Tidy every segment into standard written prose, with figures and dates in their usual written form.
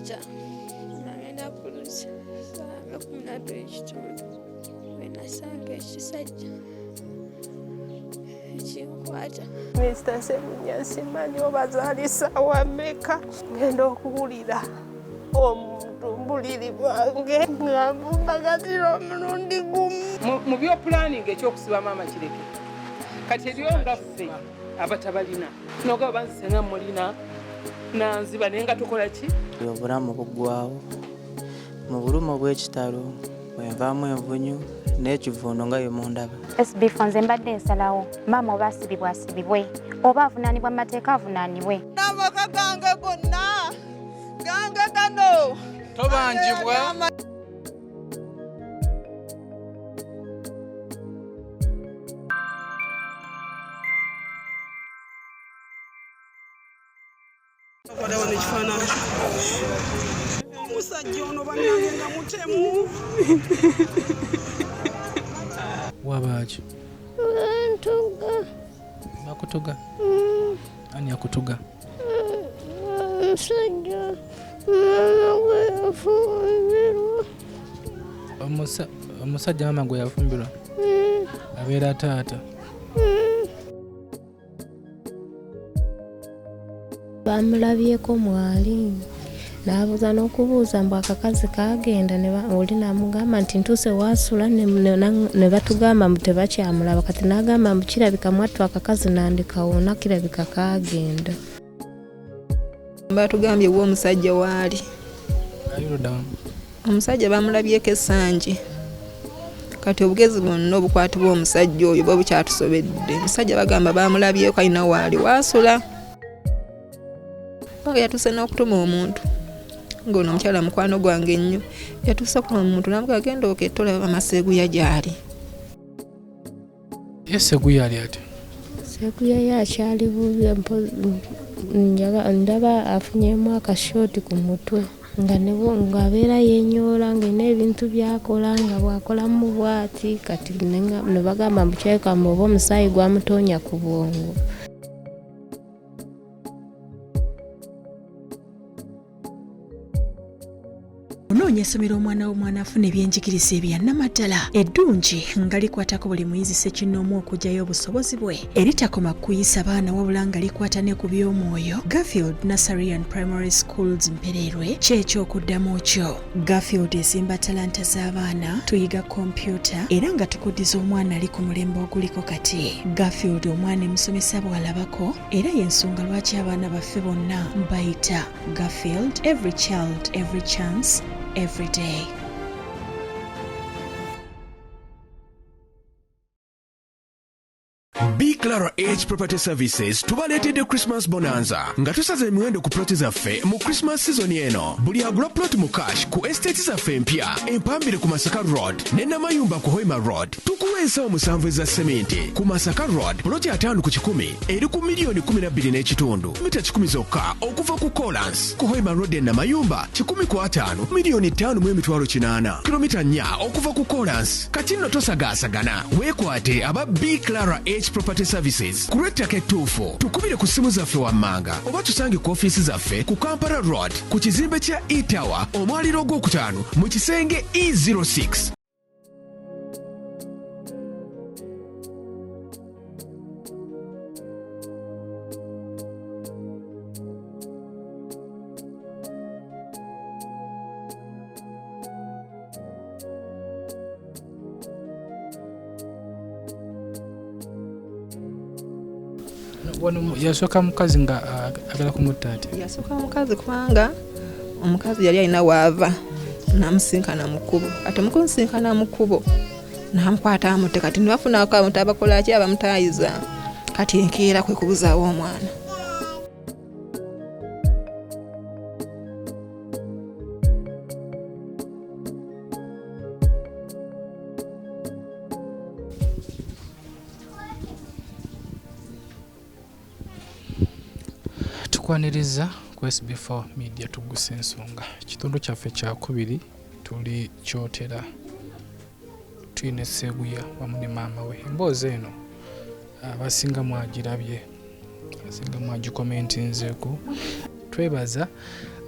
kumakya nagenda kulusa sanga 12:00 wenasanga ekisajja ekinkwata. Mr. Segunya simanyi obazaalisa wameka ngenda okuwulira omuntu mbuliri bwange ng'amumbagatira omulundi gumu. Mu byopulaninga ekyokusiba maama kireke kati ebyo nga ffe abatabalina noga banzise nga mulina nanziba naye nga tukola ki? Obulamu buggwawo mu bulumu bw'ekitalo bwenvaamu envunyu n'ekivuuno nga yemundaba. SB4 nze mbadde nsalawo maama oba asibibwa asibibwe oba avunaanibwa mu mateeka avunaanibwe. N'amaka gange gonna gange gano tobanjibwa. Omusajja ono bannange nga mutemu. Wabaki? Ntuga. Bakutuga? Ani akutuga? Omusajja mama gwe yafumbirwa. Omusajja mama gwe yafumbirwa? Abeera taata? Bamulabyeko mwali n'abuuza n'okubuuza mbu akakazi kagenda oli n'amugamba nti ntuuse waasula ne batugamba mbu tebakyamulaba kati n'agamba mbu kirabika mwattu akakazi nandikawona kirabika kagenda. Batugambye omusajja waali omusajja bamulabyeko essanji kati obugezi bwonna obukwatibwa omusajja oyo bwe bukyatusobedde. Omusajja bagamba bamulabyeko alina waali waasula. Yatuuse n'okutuma omuntu ng'ono omukyala mukwano gwange ennyo yatuuse okutuma omuntu namuga agenda okettola amaseeguya gy'ali. Seguya ali ati? Seguya yakyali bubi ndaba afunyemu akashooti ku mutwe ng'abeera yenyoola ng'alina ebintu byakola nga bw'akolamu bw'ati kati ne bagamba mukyeka mbu oba omusaayi gwamutonya ku bwongo. Onoonya essomero omwana w'omwana afuna ebyenjigiriza ebya Nnamadala eddungi nga likwatako buli muyizi ssekinnoomu okuggyayo obusobozi bwe eritakoma kuyisa baana wabula nga likwata ne ku by'omwoyo. Garfield Nursery and Primary Schools Mpererwe ky'ekyokuddamu kyo. Garfield ezimba talanta z'abaana, tuyiga kompyuta era nga tukuddiza omwana ali ku mulembe oguliko kati. Garfield omwana emusomesa bw'alabako era y'ensonga lwaki abaana baffe bonna bayita Garfield. Every child, every chance, every day. Clara H Property Services tubaleetedde Christmas Bonanza nga tusaze emiwendo ku ploti zaffe mu Christmas season eno. Buli agula ploti mu cash ku estate zaffe empya empambire ku Masaka Road ne Namayumba ku Hoima Road tukuwa ensawo 7 eza sementi. Ku Masaka Road ploti 5 ku 10 eri ku milioni 12.5 mita 10 zokka okuva ku Collins. Ku Hoima Road na Namayumba 10 ku 5 milioni 5.8 kilomita 4 okuva ku Collins. Kati nno tosagaasagana weekwate aba B Clara H Property Services kurettako ettuufu tukubire ku ssimu zaffe wammanga oba tusange ku ofiisi zaffe ku Kampala Road ku kizimbe kya E-Tower omwaliro ogwokutaano mu kisenge E06. Yasooka mukazi nga agala kumutta ati? Yasooka mukazi kubanga omukazi yali alina waava namusinkana mu kkubo ate mukunsinkana mu kkubo namukwata amutte kati nibafunako abantu abakola ki abamutaayiza kati enkeera kwe kubuzaawo omwana. Tukwaniriza ku SB4 Media Tuggussa Enssonga kitundu kyaffe kyakubiri tuli kyotera tuyina Seguya wamu ne maama we. Emboozi eno abasinga mwagirabye abasinga mwagikomentinzeeko. Twebaza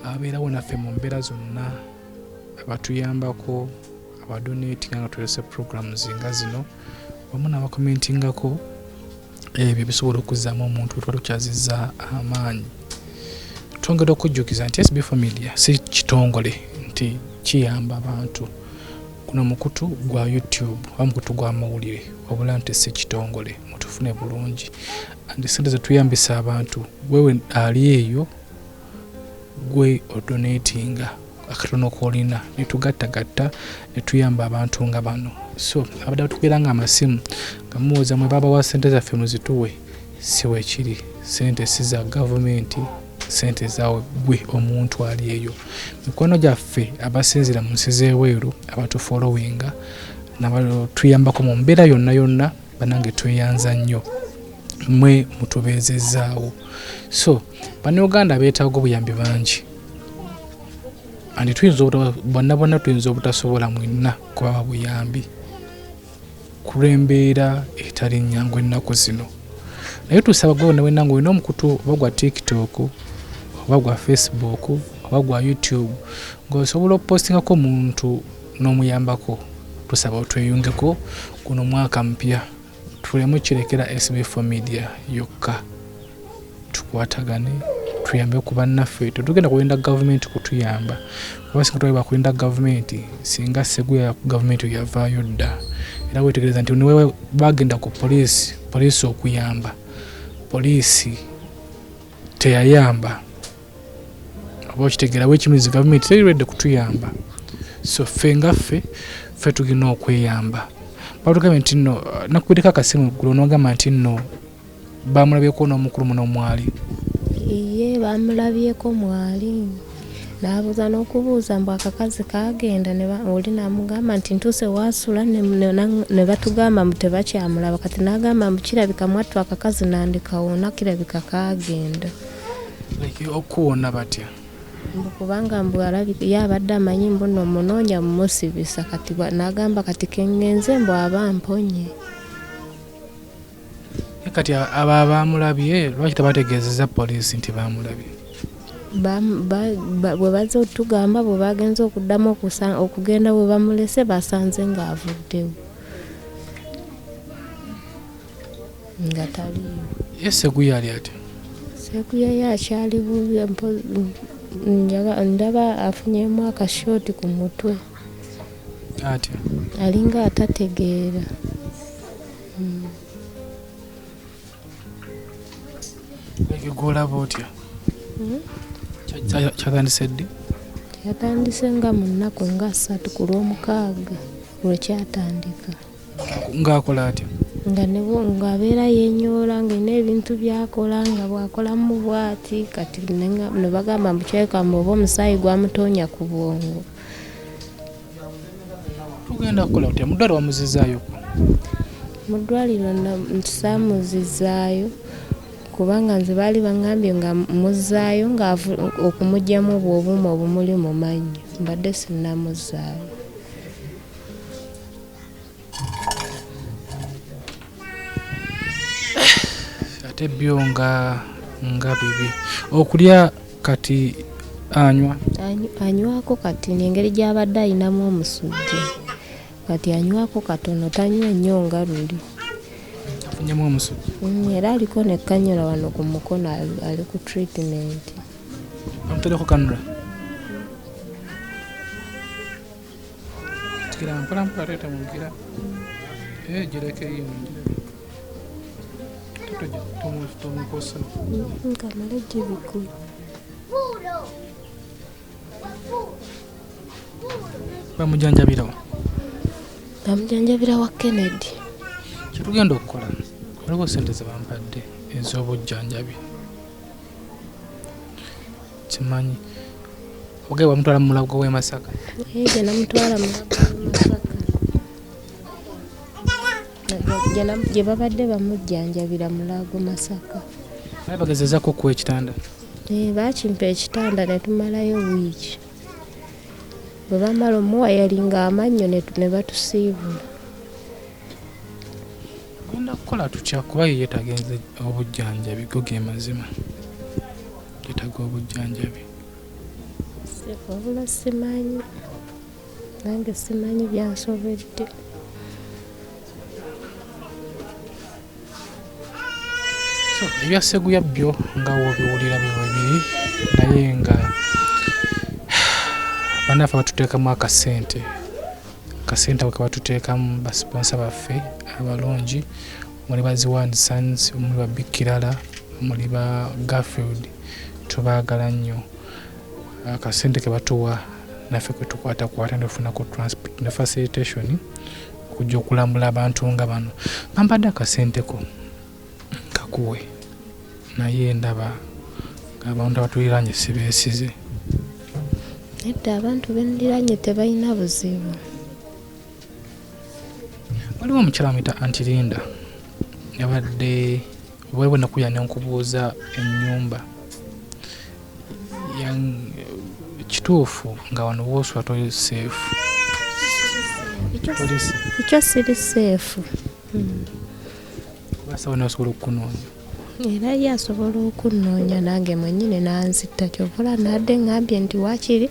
abeerawo naffe mu mbeera zonna abatuyambako abadonatinga nga tulese programs nga zino wamu n'abakomentingako ebyo bisobola okuzzaamu omuntu tuba tukyazizza amaanyi. Twongera okujjukiza nti SB4 Media si kitongole nti kiyamba abantu kuno mukutu gwa YouTube wa mukutu gwa mawulire wabula nti si kitongole mutufune bulungi andi sente zetuyambisa abantu wewe ali eyo gwe odonatinga akatono kolina netugattagatta netuyamba abantu nga bano. So abadde tukubira nga amasimu nga muwoza mwe baba wa sente zaffe muzituwe siwe kiri sente siza gavumenti sente zawe gwe omuntu ali eyo. Mikono gyaffe abasinzira mu nsi z'ebweru abatufollowinga nabatuyambako mu mbeera yonna yonna banange tweyanza nnyo mwe mutubeezezaawo. So bannayuganda beetaaga obuyambi bangi andi bonna tuyinza obutasobola mwenna kubawa buyambi kulw'embeera etali nnyangu ennaku zino. Naye tusaba gwe wenna ng'olina omukutu oba gwa TikTok oba gwa Facebook oba gwa YouTube ng'osobola okupostingako omuntu n'omuyambako, tusaba otweyungeko guno mwaka mpya tulemu kirekera SB4 Media yokka, tukwatagane tuyambe ku bannaffe. Tetugenda kulinda gavumenti kutuyamba kuba singa twali bakulinda gavumenti singa SSEGUYA gavumenti yavaayo dda. Era wetegereza nti niwe bagenda ku poliisi okuyamba, poliisi teyayamba oba okitegerawo ekimizi gavumenti terirwedde kutuyamba. So ffe ngaffe ffe tulina okweyamba. Batugambye nti nno nakubireko akasimu ggulo n'ogamba nti nno bamulabyeko n'omukulu muno mwali. Iye bamulabyeko mwali nabuuza n'okubuuza mbu akakazi kagenda oli namugamba nti ntuuse wasula ne batugamba mbu tebakyamulaba kati nagamba mbu kirabika mwattu akakazi nandikawona kirabika kagenda. Okuwona batya? Kubanga mbu yabadde amanyi mbu nno munoonya mumusibisa kati nagamba kati kengenze mbu aba mponye. Kati aba bamulabye lwaki tebategeezezza poliisi nti bamulabye? Bwe bazze otugamba bwe bagenze okuddamu okugenda bwe bamulese basanze ng'avuddewo nga taliyo. SSEGUYA ali ati? SSEGUYA yakyali bubi ndaba afunyemu akashoti ku mutwe ati alinga atategeera. Golaba otya? Kyatandise ddi? Kyatandise nga mu nnaku nga 3 ku Lwomukaaga lwekyatandika. Ng'akola atya? Ng'abeera yenyoola ng'alina ebintu byakola nga bw'akolamu bw'ati kati ne bagamba mbu kyekamu oba omusaayi gwamutoonya ku bwongo. Tugenda kukola otya? Mu ddwaliro wamuzizaayo? Mu ddwaliro saamuzizaayo kubanga nze baali bangambye nga muzzaayo okumugyamu obw'obuuma obumuli mu mannyo mbadde sinnamuzaayo. Ate byo nga bibi okulya kati anywako kati n'engeri gy'abadde ayinamu omusujja kati anywako katono tanywa nnyo nga luli. Afunyemu omusujja? Era aliko ne kanyola wano ku mukono ali ku treatment. Bamutereko kanula? Tikira mpolampola teeta mungira gireke eyo tomukosa nkamala gibikulu. Bamujanjabirawa? Bamujanjabira wa Kennedy. Kyetugenda okukola waliwo sente zebampadde ez'obujjanjabi kimanyi oge bamutwala mu mulago w'e Masaka. Gye namutwala mu mulago w'e Masaka gye babadde bamujjanjabira mulago Masaka. Naye bagezezako okuwa ekitanda? Bakimpa ekitanda ne tumalayo wiiki. Bwe bamala omuwa yalinga amannyo ne batusiibula. Genda kukola tutya kuba ye yetagenze obujjanjabi go ge mazima. Yetaga obujjanjabi. wabula simanyi nange simanyi byansobedde. Ebya SSEGUYA byo nga wobiwulira bibiri naye nga bannaffe batuteekamu akasente ako batuteekamu basponsa baffe abalungi omuli Baziwandi Sons, omuli ba Big Kirala, omuli ba Garfield, tubaagala nnyo. Akasente ke batuwa naffe kwe tukwatakwata ne tufunako transport ne facilitation okujja okulambula abantu nga bano. Bampadde akasenteko kakuwe naye ndaba abantu abatuliraanye si beesize. Edda abantu bendiraanye tebalina buzibu. Waliwo omukyala amuyita Anti Linda yabadde waliwo nakuya nenkubuuza ennyumba kituufu nga wano woosula toli seefu. Ekyo siri seefu. Basawo nasobola okukunoonya. Era ye asobola okunnoonya nange mwennyini nanzitta kyovula nadde ngambye nti waakiri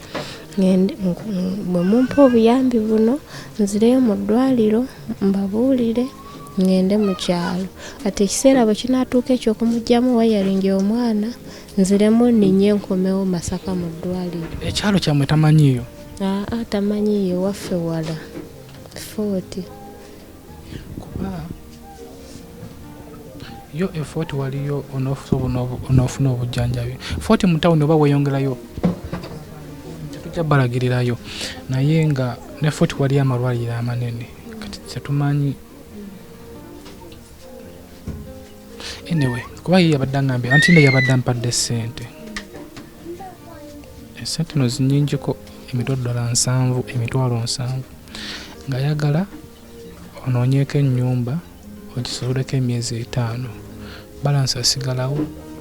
bwe mumpa obuyambi buno nzireyo mu ddwaliro mbabuulire ngende mu kyalo. Ate ekiseera bwe kinaatuuka ekyokumugyamu wayalingi omwana nziremu ninye nkomewo Masaka mu ddwaliro. Ekyalo kyammwe tamanyiiyo? Tamanyiiyo waffe wala Fort. Kuba yo Fort waliyo onoofuna obujjanjabi. Fort mu tawuni oba weeyongerayo tetujja balagirirayo naye nga ne Fort waliyo amalwaliro amanene kati tetumanyi. Anyway, kuba ye yabadde angambye Anti Linda yabadde ampadde ssente. Esente no zinyingiko $7,000 ng'ayagala onoonyeeko ennyumba ogisoboleko emyezi 5 balansi asigalawo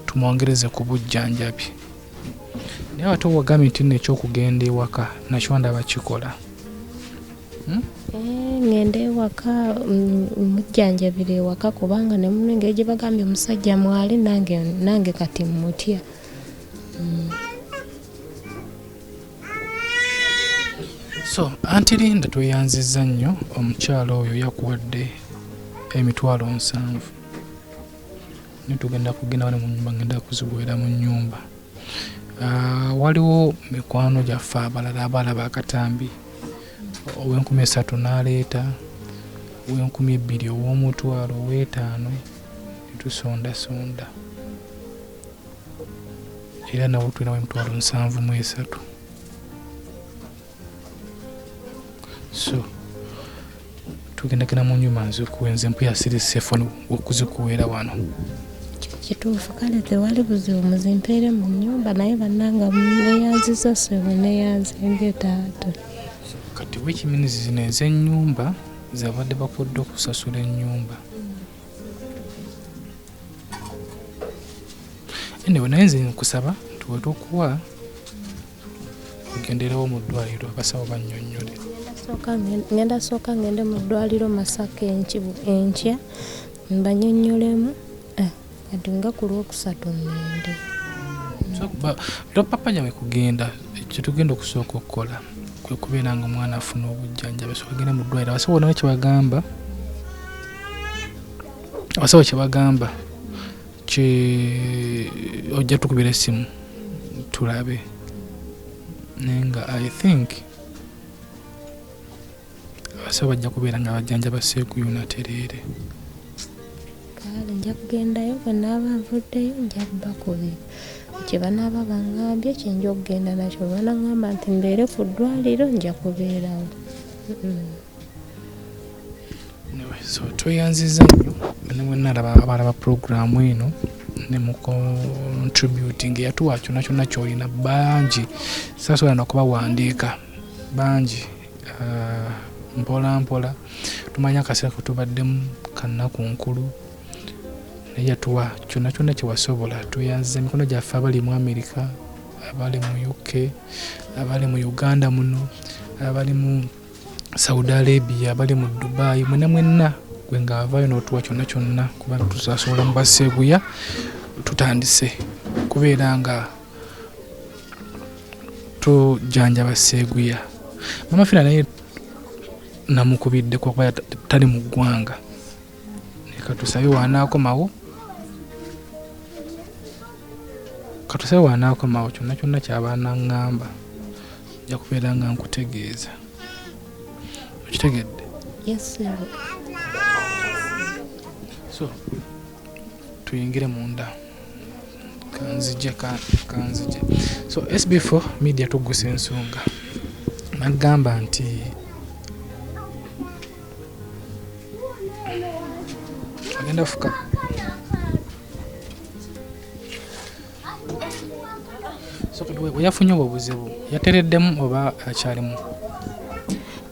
tumwongereze ku bujjanjabi. Naye ate wagambye nti nekyokugenda ewaka nakyo ndaba kikola. Ngenda ewaka mujjanjabira ewaka kubanga ne mu ngeri gye bagambye omusajja mwali nange kati mmutya. So Anti Linda tweyanzizza nnyo. Omukyala oyo yakuwadde $7,000 netugenda kugenda wano mu nnyumba ngenda kuzigwera mu nnyumba. Waliwo mikwano gyaffe abalala abalaba akatambi ow'Enkumi 3 n'aleeta, ow'Enkumi 2, ow'Omutwalo, ow'Etaano netusondasonda era nawo tulinawo $73,000. So tugendagenda mu nnyumba nzikuwenze mpuya siri seefu okuzikuweera wano. Kituufu kale tewali buzibu muzimpeere mu nnyumba naye bannanga neyanziza sebe neyanzenge taata. Kati wekiminizi zino ez'ennyumba zabadde bakodde okusasula ennyumba. Anyway, naye nze nkusaba tuwe tukuwa ogenderewo mu ddwaliro abasawo bannyonnyole. Ngenda sooka ngende mu ddwaliro Masaka enkya mbanyonnyolemu kati nga ku Lwokusatu ngende. Lo papa nyawe kugenda kyetugenda okusooka okukola kwe kubeera nga omwana afuna obujjanjabi so agenda mu ddwaliro. Abasawo nawe kyebagamba ojja tukubira essimu tulabe naye nga I think abasawo bajja kubeera nga bajjanjaba SSEGUYA natereere. Kale nja kugendayo bwe naaba nvuddeyo nja kubakubira kye banaaba bangambye kyenja okugenda nakyo. Banagamba nti mbeere ku ddwaliro nja kubeerawo. So tweyanziza nnyo ne mwenna abalaba puroguramu eno ne mu contributing yatuwa kyonna kyonna kyolina bangi sasobola nokubawandiika bangi. Mpola mpola tumanya akaseera ke tubaddemu kannaku nkulu naye yatuwa kyonna kyonna kyewasobola. Tweyanziza emikono gyaffe abali mu America, abali mu UK, abali mu Uganda muno, abali mu Saudi Arabia, abali mu Dubai, mwenna gwe ng'avaayo n'otuwa kyonna kyonna kuba tusasobola mu SSEGUYA tutandise kubeera nga kubujanjabi SSEGUYA. Mama Fina naye namukubidde kuba tali mu ggwanga. Katusabe wanaakomawo. Katusabe wanaakomawo kyonna kyonna kyaba naŋŋamba. Nja kubeera nga nkutegeeza. Okitegedde? Yes, sir. So, tuyingire munda. Kanzije. So, SB4 Media Tuggussa Enssonga. Nagamba nti agenda fuka. So, weyafunye obuzibu yatereddemu oba akyalimu?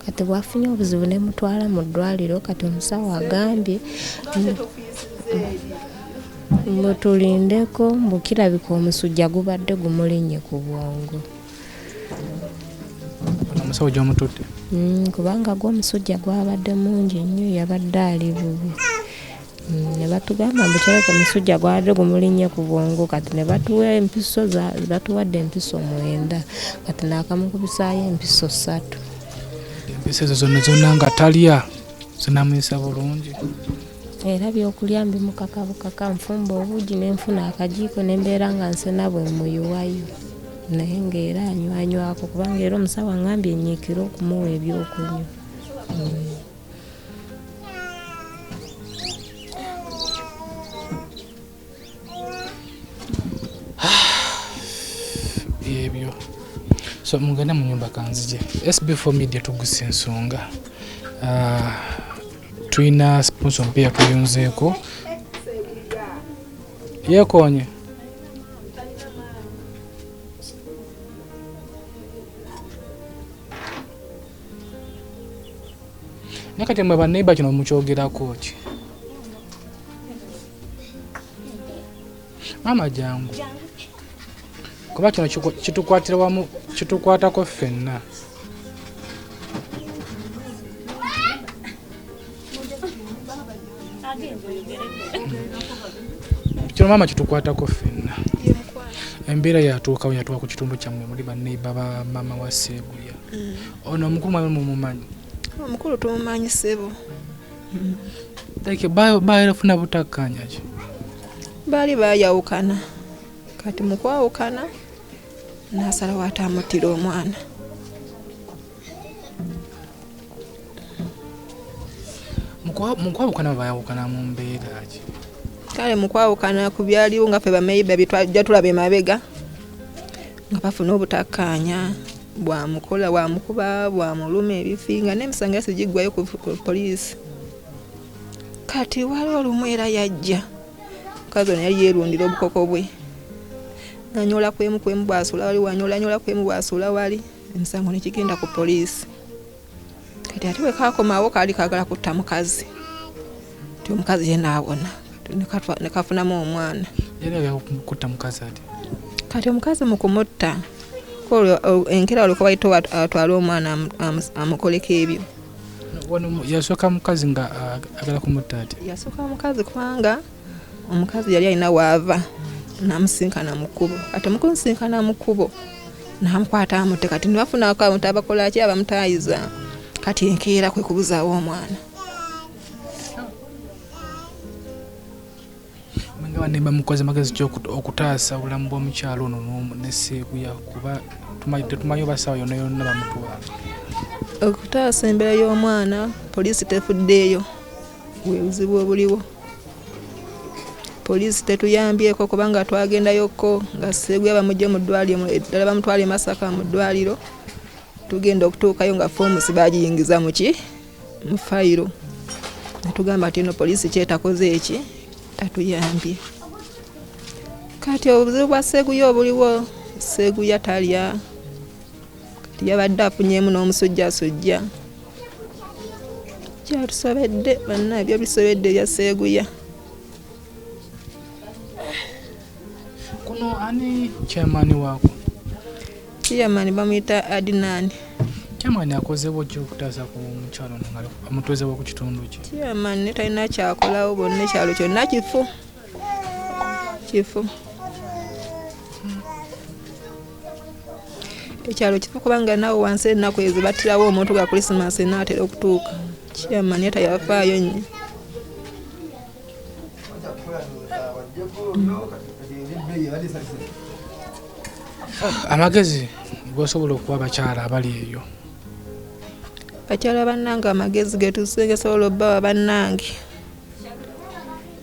Kati bwafunye obuzibu ne mutwala mu ddwaliro kati omusawo agambye mutulindeko mbukirabika omusujja gubadde gumulinnye ku bwongo. Omusawo gy'omutudde? Kubanga gw'omusujja gwabadde mungi nnyo yabadde ali bubi. Ne batugamba mbukirabika omusujja gwabadde gumulinnye ku bwongo kati ne batuwa empiso batuwadde empiso 9 kati naakamukubisaayo empiso 3. Empisa ezo zonna nga talya zinamuyisa bulungi. Era byokulya mbimukaka bukaka nfumba obuugi nenfuna akajiiko nembeera nga nsena bwe muyuwayo naye ng'era anywanywako kubanga era omusawo angambye enyiikira okumuwa ebyokunywa. Ebyo. So mugenda mu nyumba kanzije. SB4 Media Tuggussa Enssonga. Tuina sponsor mpya tuyunzeeko. Yekonye. Nakati mwe baneiba kino mukyogerako ki? Mama jangu. Kuba kino kitukwatira wamu kitukwatako ffenna. Kino mama kitukwatako ffenna. Embeera yatuukawo yatuuka ku kitundu kyammwe muli baneiba ba mama wa SSEGUYA. Ono omukulu mwe mumumanyi? Omukulu tumumanyi ssebo. Like baayafuna butakkanya ki? Baali baayawukana. Kati mu kwawukana n'asalawo atamuttira omwana. Mu kwawukana baayawukana mu mbeera ki? Kale mu kwawukana ku byaliwo nga ffe bameiba byetwajja tulaba emabega nga bafuna obutakkaanya bwamukola bwamukuba bwamuluma ebifinga n'emisango yasi giggwayo ku poliisi. Kati waliwo lumu era yajja mukazi ono yali yeerundira obukoko bwe nanyola kwemu bwasula wali wanyolanyola kwemu bwasula wali emisango nekigenda ku poliisi. Kati ate bwe kakomawo kaali kaagala kutta mukazi ti omukazi ye naawona nekafunamu omwana. Yali agala kutta mukazi ati? Kati omukazi mu kumutta enkera olwo kabaito atwale omwana amukoleko ebyo. Yasooka mukazi nga agala kumutta ati? Yasooka mukazi kubanga omukazi yali alina waava namusinkana mu kkubo. Kati mukunsinkana mu kkubo namukwata amutte kati nibafunako abantu abakola ki abamutaayiza kati enkeera kwe kubuzaawo omwana. Nga baneiba mukoze magezi ki okutaasa obulamu bw'omukyalo ono ne SSEGUYA kuba tetumanyi obasawo yonna yonna bamutwala? Okutaasa embeera y'omwana poliisi tefuddeeyo bwe buzibu obuliwo. Poliisi tetuyambyeko kubanga twagendayokko nga SSEGUYA bamugye mu ddwaliro eddala bamutwala e Masaka mu ddwaliro tugenda okutuukayo nga foomusi baagiyingiza mu fayiro netugamba ati eno poliisi kyetakoze eki tatuyambye. Kati obuzibu bwa SSEGUYA obuliwo SSEGUYA talya kati yabadde afunyeemu n'omusujjasujja. Kyatusobedde banna ebyo bisobedde ebya SSEGUYA. Kuno ani chairman waako? Chairman bamuyita Adinani. Chairman akozeewo ki okutaasa ku mukyalo nga amutuuzeewo ku kitundu ki? Chairman talina kyakolawo bonna ekyalo kyonna kifu. ekyalo kifa kubanga nawe wansi ennaku ezo battirawo omuntu ga Christmas enaatera okutuuka kyamanya tayafaayo nnyo. Amagezi gosobola okuwa abakyala abali eyo. Bakyala bannange amagezi getusobola obbawa bannange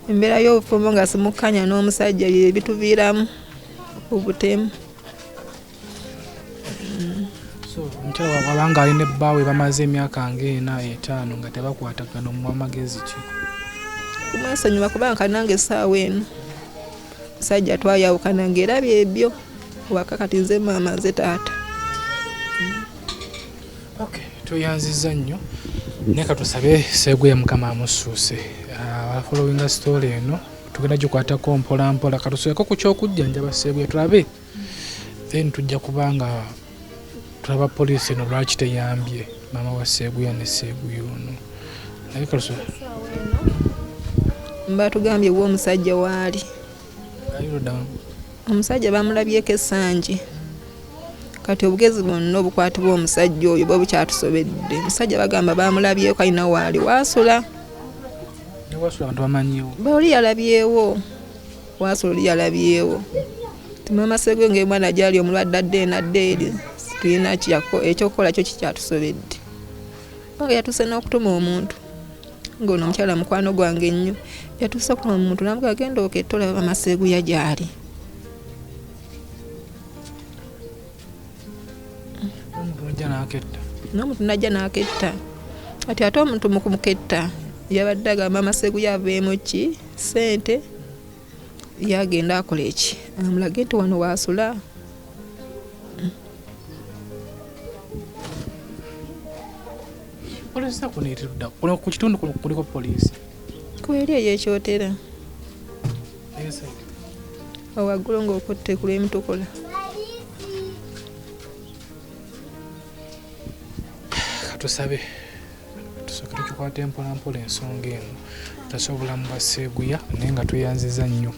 embeera y'obufumbo nga simukkanya n'omusajja bye bituviiramu obutemu. Omukyala wabanga alina ebbaawe bamaze emyaka nga 4-5 nga tebakwatagana mu amagezi ki? Kumwesonyiwa kubanga nange essaawa eno musajja twayawukana ng'era byebyo waka kati nze maama nze taata. Okay, tuyanziza nnyo naye katusabe Seguya Mukama amusuuse. Following story eno tugenda gikwatako mpola mpola katusoeko ku kyokujjanjaba Seguya tulabe then tujja kubanga tulaba poliisi eno lwaki teyambye maama wa Seguya ne Seguya ono. Naye katusobe batugambye wa omusajja waali. Omusajja bamulabyeko essanje kati obugezi bwonna obukwatibwa omusajja oyo bwe bukyatusobedde. Omusajja bagamba bamulabyeko alina waali waasula. Abantu bamanyiwo oli yalabyewo waasula oli yalabyewo timama Seguya ng'emwana gyali omulwadde adde nadde eri tulina ekyokukola kyo kikyatusobedde. Nga yatuuse n'okutuma omuntu ng'ono omukyala mukwano gwange ennyo yatuuse okutuma omuntu namuga agenda okettola maama Seguya gyali. N'omuntu najja n'aketta kati ate omuntu mukumuketta yabadde agamba maama Seguya aveemu ki ssente yagenda akola eki amulage nti wano waasula. Ku kitundu kuliko poliisi kweri eyekyotera waggulu ng'okotte ku lw'emitukola. Katusabe tusooke tukikwate mpola mpola ensonga eno tutasobola obulamu bwa Seguya naye nga tweyanziza nnyo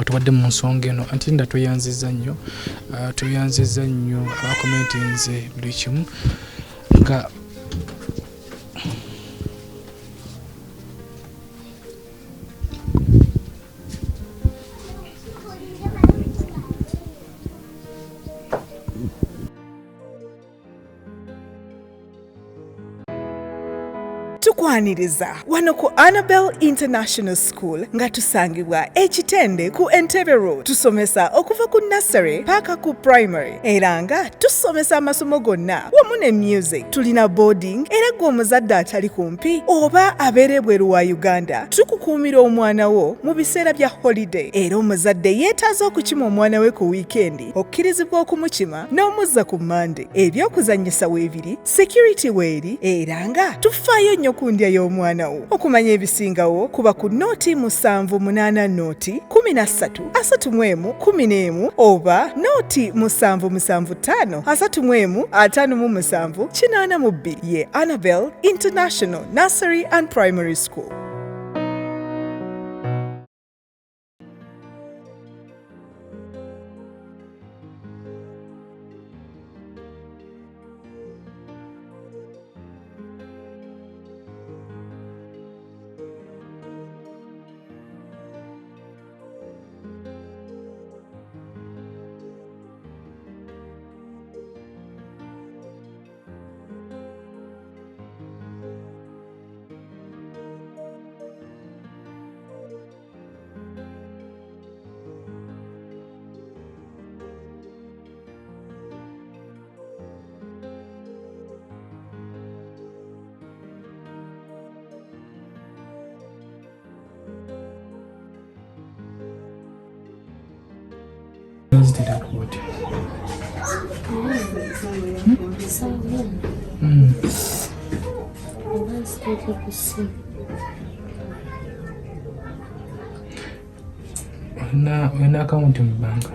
tubadde mu nsonga eno anti nda tweyanziza nnyo abakomentinze buli kimu nga tukwaniriza wano ku Annabel International School nga tusangibwa ekitende ku Entebbe Road. Tusomesa okuva ku nursery paka ku primary era nga tusomesa amasomo gonna wamu ne music. Tulina boarding era gwe omuzadde atali kumpi oba abeera ebweru wa Uganda tukukuumira omwana wo mu biseera bya holiday era omuzadde yeetaaza okukima omwana we ku weekend okkirizibwa okumukima n'omuzza ku Monday. Ebyokuzannyisa weebiri, security weeri era nga tufaayo nnyo ku ndya y'omwana wo. Okumanya ebisingawo kuba ku nooti 780 nooti 13-31-11 oba nooti 775-35-57 ye Annabel International Nursery and Primary School. Una account mu banka?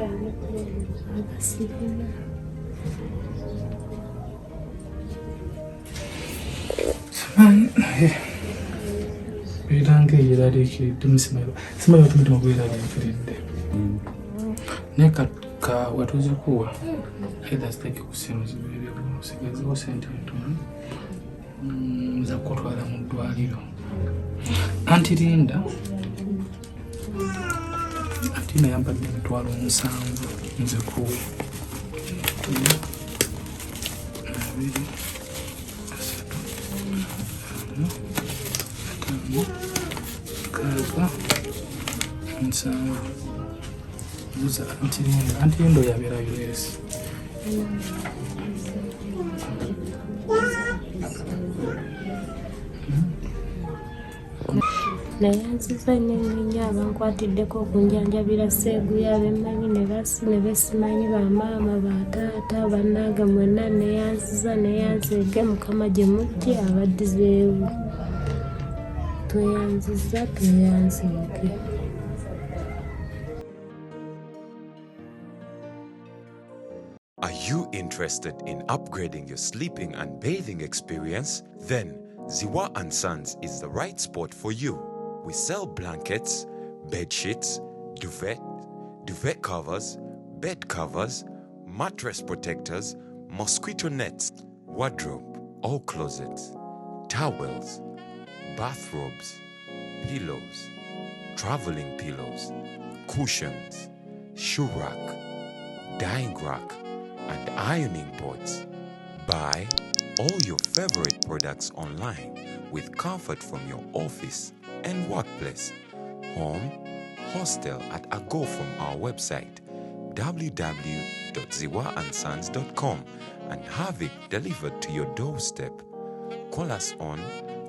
Birange yirari ki tumusimayo. Simayo tumutuma bwirari mfirinde. Neka ka watuzikuwa either sitaki kusema zibebe usigezeho sente ntono nza kutwala mu ddwaliro anti Linda ati nayampadde emitwalo 7 nzikuwe 2 Musa anti Linda yabeera US. nayanziza nnyo abankwatiddeko okunjanjabira SSEGUYA bemmanyi ne besimanyi bamaama bataata bannange mwenna neyanzige Mukama gye mujje abaddizeewo tweyanziza tweyanzige. Are you interested in upgrading your sleeping and bathing experience? Then Ziwa & Sons is the right spot for you. We sell blankets, bed sheets, duvet covers, bed covers, mattress protectors, mosquito nets, wardrobe, all closets, towels, bathrobes, pillows, traveling pillows, cushions, shoe rack, dyeing rack, and ironing boards. Buy all your favorite products online with comfort from your office and workplace, home, hostel at a go from our website www.ziwaansons.com and have it delivered to your doorstep. Call us on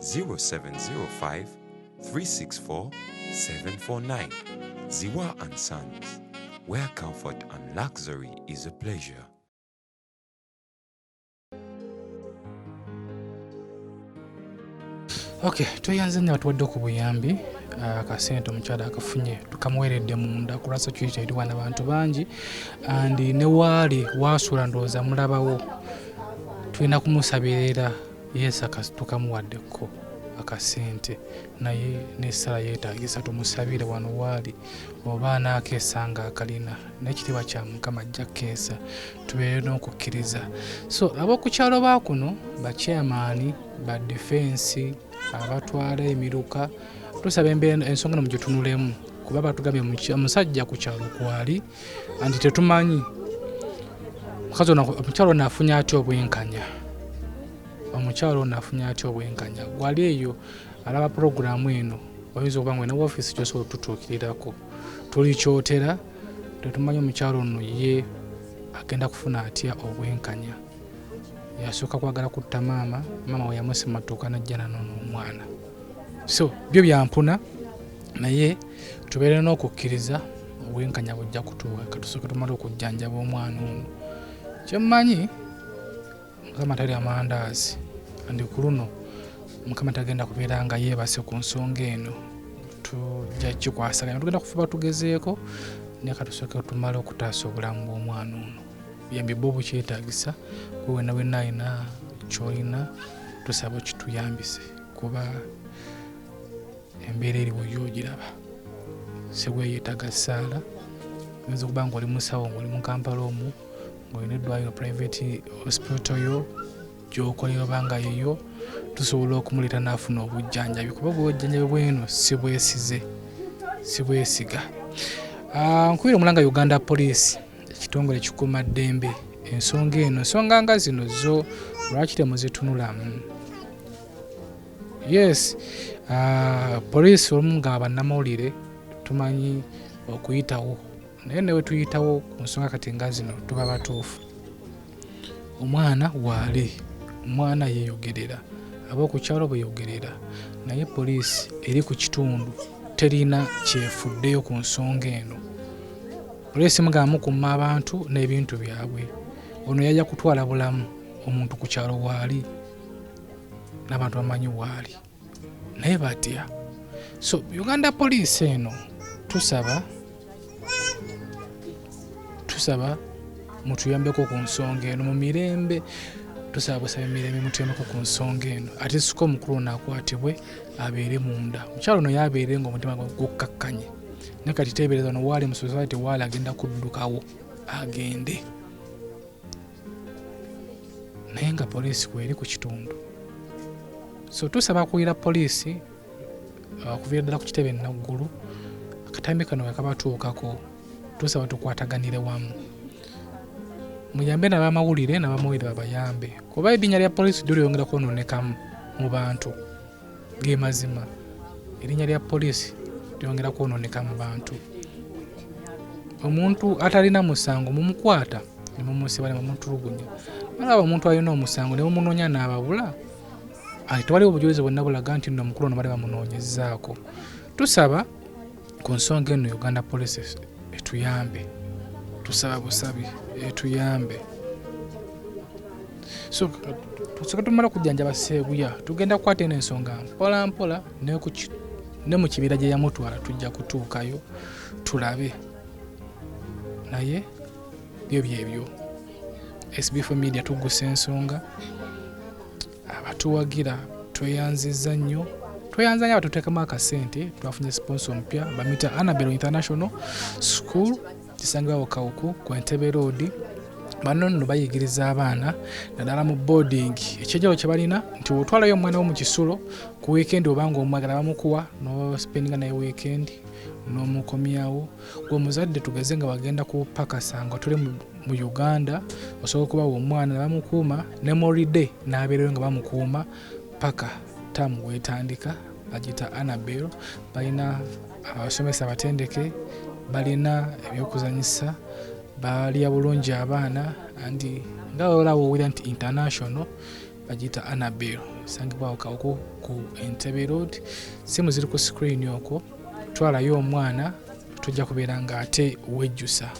0705 364 749. Ziwa & Sons, where comfort and luxury is a pleasure. Okay, tweyanze nnyo batuwadde ku buyambi akasente omukyala akafunye tukamuweredde munda kulwasa kiri kyaliwo n'abantu bangi andi ne waali waasula ndowooza mulabawo tulina kumusabirira yesu tukamuwaddeko akasente naye n'essala yeetaagisa tumusabire wano waali oba anaakeesa nga akalina n'ekitiibwa kya Mukama ajja keesa tubeere n'okukkiriza. So ab'okukyalo baakuno bakyamaani ba defensi abatwala emiruka tusaba embeera ensonga no mugitunulemu kuba batugambye omusajja ku kyalo kwali anti tetumanyi omukyalo naafunye atya obwenkanya gwali eyo alaba puroguramu eno oyinza okuba nga ne woofiisi gyosobola okututuukirirako tuli kyotera tetumanyi omukyalo ono ye agenda kufuna atya obwenkanya. Yasooka kwagala kutta maama we yamusimatuuka najja nanoona omwana. So byo byampuna naye tubeere n'okukkiriza obwenkanya bujja kutuuka katusooke tumale okujjanjaba omwana ono. Kyemmanyi Mukama tali amandaazi andi ku luno Mukama tagenda kubeera nga yeebase ku nsonga eno tujja kikwasaganya tugenda kufuba tugezeeko naye katusooke tumale okutaasa obulamu bw'omwana ono. Buyambi bwo bukyetaagisa wena wena alina kyolina tusaba kituyambise kuba embeera eriwo gy'ogiraba. SSEGUYA yeetaaga ssaala oyinza okuba nga oli musawo ng'oli mu Kampala omwo ng'olina eddwaliro private hospital yo gy'okolera oba nga yeyo tusobola okumuleeta n'afuna obujjanjabi kuba obujjanjabi bweno si bwesiga. Nkubira omulanga Uganda Police ekitongole kikuuma ddembe ensonga nga zino zo lwaki temuzitunulamu. Yes, poliisi olumu nga bannamawulire tumanyi okuyitawo naye newe tuyitawo ku nsonga kati nga zino tuba batuufu. Omwana waali omwana yeeyogerera ab'okukyalo beeyogerera naye poliisi eri ku kitundu terina kyefuddeyo ku nsonga eno. Poliisi mugamba mukuuma abantu n'ebintu byabwe. Ono yajja kutwala bulamu omuntu ku kyalo waali n'abantu bamanyi waali naye batya. So Uganda Police eno tusaba mutuyambeko ku nsonga eno mu mirembe. Tusaba busaba emirembe mutuyambeko ku nsonga eno ate siko omukulu naakwatibwe abeere munda. Mukyalo ono yabeere ng'omutima gukkakkanye naye kati teebereza no waali mu society waali agenda kuddukawo agende naye nga poliisi kweri ku kitundu. So tusaba kuwira poliisi okuviira ddala ku kitebe naggulu akatambi kano wekabatuukako tusaba tukwataganire wamu muyambe n'abamawulire n'abamawulire babayambe kuba erinnya lya poliisi lyo lyongera kwonooneka mu bantu ge mazima. Erinnya lya poliisi lyongera kwonooneka mu bantu. Omuntu atalina musango mumukwata ne mumusiba ne mumutulugunya. Alaba omuntu alina omusango ne mumunoonya n'ababula tewaliwo obujulizi bwonna bulaga nti nno omukulu ono bali bamunoonyezaako. Tusaba ku nsonga eno Uganda Police etuyambe. Tusaba busabi etuyambe. So tusooka tumala kujanjaba Seeguya tugenda kukwata eno ensonga mpola mpola ne mu kibira gye yamutwala tujja kutuukayo tulabe. Naye byebyo SB4 Media Tuggussa Enssonga abatuwagira tweyanziza nnyo abatuteekamu akasente. Twafunye sponsor mpya bamita Annabelle International School kisangibwa Kawuku ku Entebbe Road. Bano nno bayigiriza abaana naddala mu boarding. Ekyejawo kye balina nti otwalayo omwana wo mu kisulo ku weekend obanga omwagala bamukuwa n'ospendinga naye weekend n'omukomyawo. Gwe omuzadde tugeze nga bagenda ku pakasa nga tuli mu Uganda osobola okubawa omwana bamukuuma ne holiday n'abeerayo nga bamukuuma paka tamu wetandika. Bagita Annabelle balina abasomesa abatendeke balina ebyokuzanyisa balya bulungi abaana andi nga olaba owulira nti international bagita Annabelle sangibwa Kawuku ku Entebbe Road. Simu ziri ku screen okwo twalayo omwana tujja kubeera nga ate wejjusa.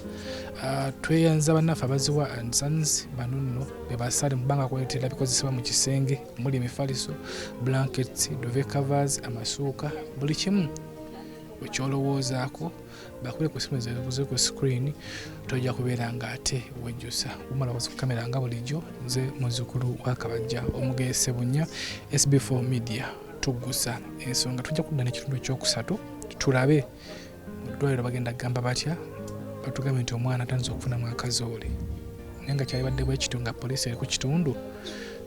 Tweyanza bannaffe abaziwa and Sons bano nno be basale mu bbanga kuleetera bikozesebwa mu kisenge muli emifaliso blankets duvet covers amasuuka buli kimu ekyolowoozaako bakule ku simu ziri ku screen tojja kubeera nga ate wejjusa. Umala ku kamera nga bulijjo nze muzzukulu wa Kabajja omugeese bunnya SB4 Media Tuggussa Enssonga. Tujja kudda n'ekitundu ekyokusatu tulabe mu ddwaliro bagenda gamba batya batugambe nti omwana atandise okufunamu akazoole naye nga kyalibadde bwekityo nga poliisi eri ku kitundu.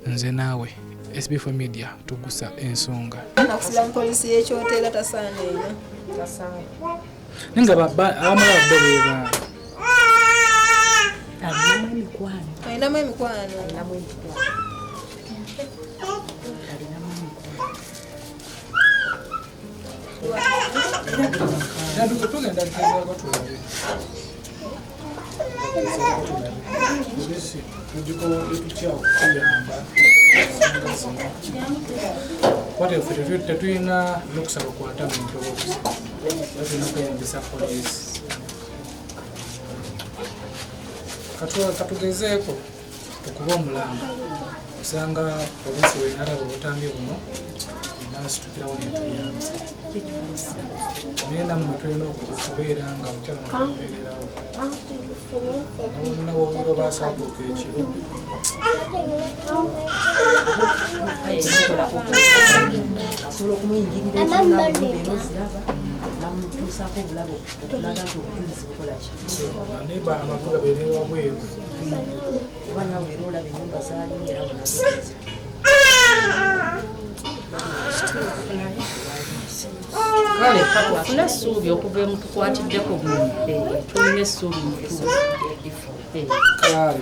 Nze naawe SB4 Media Tuggussa Enssonga. Nakusira mu poliisi y'ekyoteera tasaana eno. Naye nga abamala badde beeba alinamu emikwano. tetulina n'okusaba kwata mu ntoboozi tulina kweyambisa poliisi. Katugezeeko okuba omulamba osanga poliisi wenalaba obutambi buno nasitukirawo netuyamba naye nammwe tulina okubeera nga mukyala nakubeererawo nawobiro basabuuka ekiro asobola okumuyingirira ekiraba namutuusaako obulabe okulaga nti obujulizi bukolaki naye amavuga beerewa bweru oba nawe era olaba ennyumba zaalimu era kale tufune essuubi okuva emutukwatiddeko tulina essuubi mutuufu kale